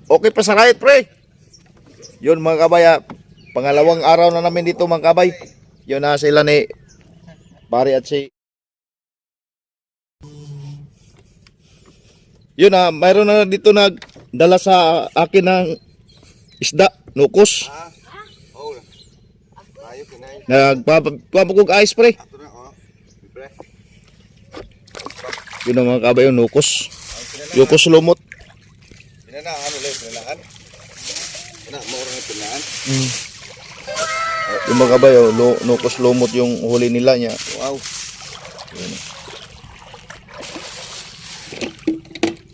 Okay pa sa riot, pre. Yun mga kabay, pangalawang araw na namin dito mga kabay. Yun na sila ni pare at si. Yun na, mayroon na dito nagdala sa akin ng isda, nukos. Oh. Ayo kinay. Nagpapagog ice, pre. Ato na oh. Pre. Yun na mga kabay, yung nukos. Nukos lumot. Pinana ano lay pinalaan. Na mo ra pinalaan. Yung mga kabay, nukos lumot yung huli nila niya. Wow.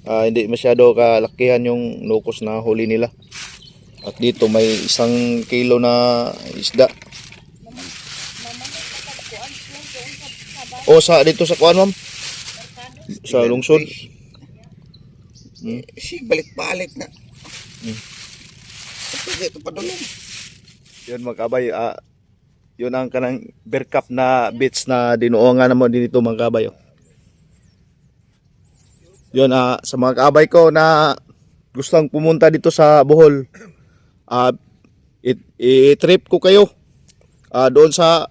Hindi masyado kalakihan yung nukos na huli nila. At dito may 1 kilo na isda. O sa dito sa kuan, ma'am? Sa lungsod. Si balik-balik na. Ito pa dulong. Yun mga kabay, yun ang kanang berkap na bits na dinuongan naman dito mga kabay. Yun, sa mga kabay ko na gustong pumunta dito sa Bohol, i-trip ko kayo doon sa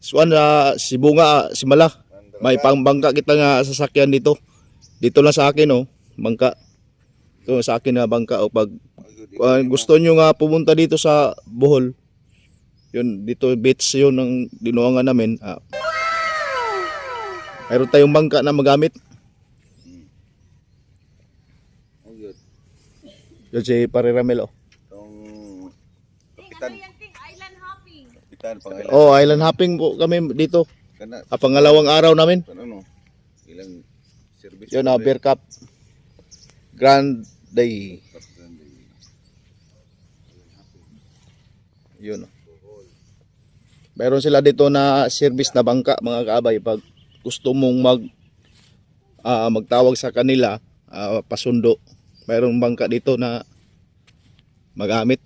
Sibunga, Simala. May pangbangka kita nga sasakyan dito. Dito lang sa akin, bangka. Ito sa akin na bangka. Pag gusto nyo nga pumunta dito sa Bohol, yun, dito beach yun ang dinuangan namin. Mayroon tayong bangka na magamit. Yun si Pare Ramel, Tong kapitan. Kapitan pangalan. Island hopping po kami dito. Kana Pangalawang araw namin. ano? Ilang service. Yun, Beer Cup Grand Day. Yun. Meron sila dito na service na bangka mga kaabay. Pag gusto mong magtawag sa kanila, pasundo. Mayroong bangka dito na magamit.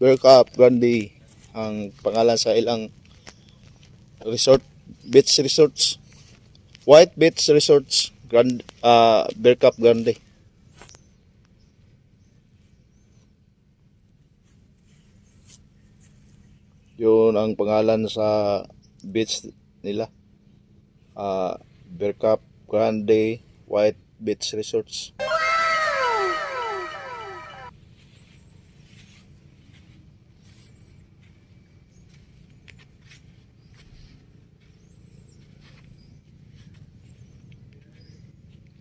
Beer Cup Grand Day ang pangalan sa ilang resort, beach resorts. White Beach Resorts Grand Beer Cup Grand Day. Yun ang pangalan sa beach nila. Beer Cup Grand Day White Beach Resorts.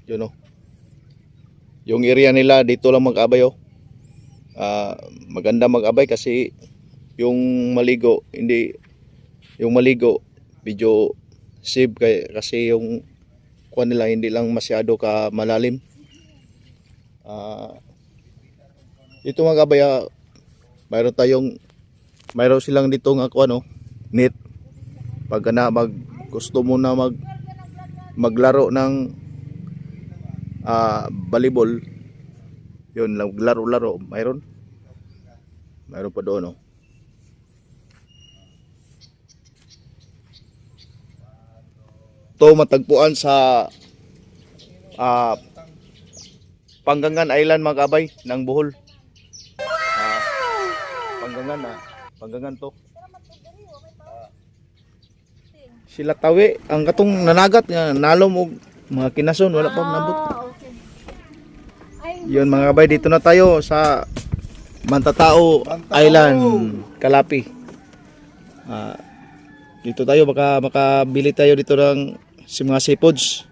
Yun yung area nila dito lang mag-abay maganda mag-abay kasi yung maligo medyo safe kasi yung kuan nila hindi lang masyado ka malalim. Ito mga kabay, mayroon silang dito nga kuan net pag gusto mo na maglaro ng volleyball, yun, laro mayroon pa doon. To matagpuan sa Panggangan Island mga kabay ng Bohol. Panggangan to. Sila tawi ang katong nanagat nga nalom og mga kinason wala pa nabot. Yun mga kabay, dito na tayo sa Mantatao Island, Kalapi. Dito tayo makabili tayo dito ng mga seafoods.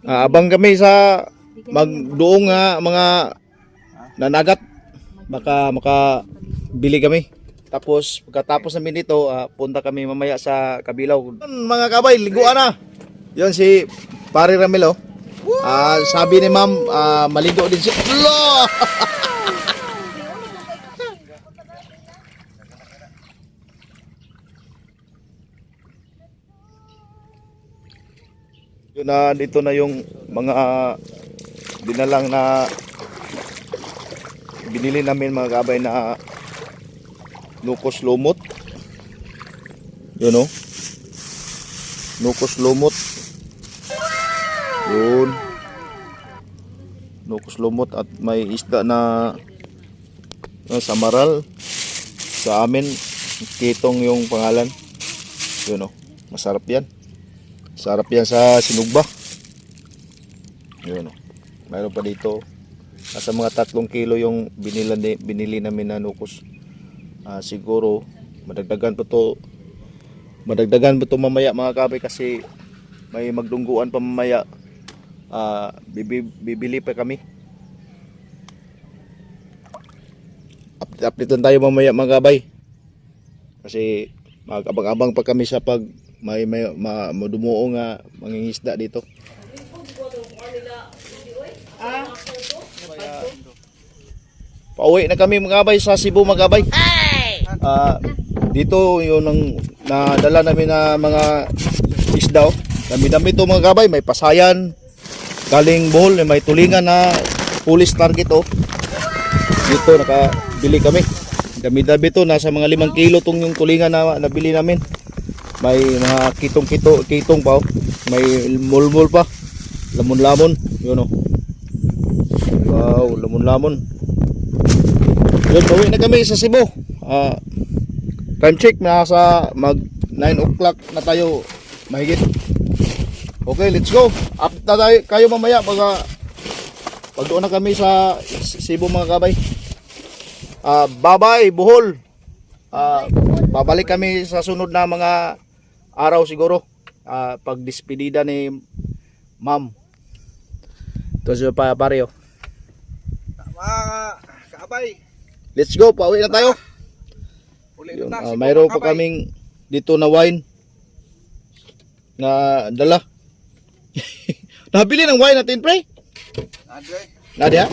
Abang kami sa magduong nga mga nanagat, makabili kami. Tapos pagkatapos namin dito, punta kami mamaya sa Kabilaw. Mga kabay, liguan na. Yun si Pare Ramel. Sabi ni ma'am, maligo din siya. Yun na, dito na yung mga dinalang na binili namin mga kabay na nukos lumot. Yun nukos lumot. Yun. Nukos lumot at may isda na samaral. Sa amin, kitong yung pangalan. Yun o, masarap yan. Sarap yan sa sinugba. Yun o. Mayroon pa dito. Nasa mga 3 kilo yung binili namin na nukos. Siguro, madagdagan pa to mamaya mga kabay kasi may magdungguan pa mamaya. Bibili pa kami. Update lang tayo mamaya mga kabay. Kasi mag-abang-abang pa kami sa pag may madumuo nga mangingisda dito. Pauwi na kami mga kabay sa Cebu mga kabay. Dito yun ang nadala namin na mga isda. Dami-dami ito mga kabay. May pasayan galing Bohol, may tulingan na police target oh. Dito nakabili kami. Dami-dami ito, nasa mga 5 kilo tong yung tulingan na nabili namin. May mga kitong pa oh. May mulmul pa. Lamon-lamon, yun oh. Wow, lamon-lamon. Yun, pauwi na kami sa Cebu. Time check, nasa mag 9 o'clock na tayo mahigit. Okay, let's go. Update na tayo kayo mamaya pag doon na kami sa Cebu mga kabay. Bye-bye Bohol. Babalik kami sa sunod na mga araw siguro. Pag despedida ni Ma'am. Ito siya pa pareho. Mga kaabay. Let's go, pauwi na tayo. Uli Yun, na ta. mayroon pa kaming dito na wine na dala. Nabili ng wine natin, pre? Andre. Nadia?